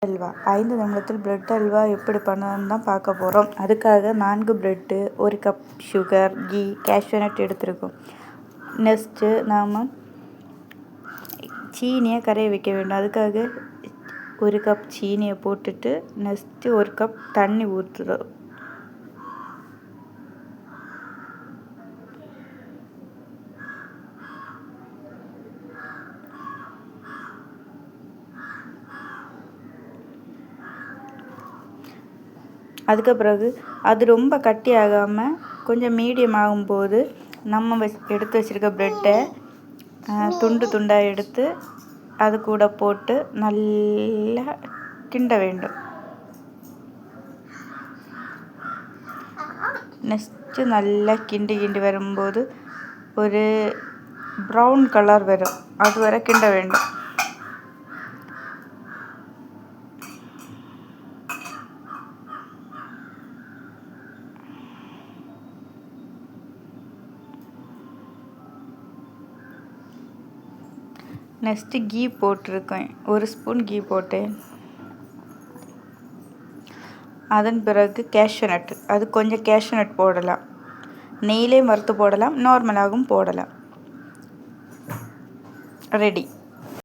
அல்வா 5 நிமிடத்தில் பிரெட் அல்வா எப்படி பண்ணணும்னு தான் பார்க்க போகிறோம். அதுக்காக 4 bread, 1 cup sugar, ghee, cashew nut எடுத்துருக்கோம். நெக்ஸ்ட்டு நாம் சீனியை கரைய வைக்க வேண்டும். அதுக்காக 1 கப் சீனியை போட்டுட்டு நெக்ஸ்ட்டு 1 கப் தண்ணி ஊற்றுறோம். அதுக்கு பிறகு அது ரொம்ப கட்டி ஆகாமல் கொஞ்சம் மீடியம் ஆகும்போது நம்ம எடுத்து வச்சுருக்க ப்ரெட்டை துண்டு துண்டாக எடுத்து அது கூட போட்டு நல்லா கிண்ட வேண்டும். நெக்ஸ்ட்டு நல்லா கிண்டி வரும்போது ஒரு ப்ரௌன் கலர் வரும், அது வரை கிண்ட வேண்டும். நெக்ஸ்ட்டு கீ போட்டிருக்கேன், 1 ஸ்பூன் கீ போட்டேன். அதன் பிறகு கேஷ்யூ நட், அது கொஞ்சம் கேஷ்யூ நட் போடலாம். நெய்யிலே வறுத்து போடலாம், நார்மலாகவும் போடலாம். ரெடி.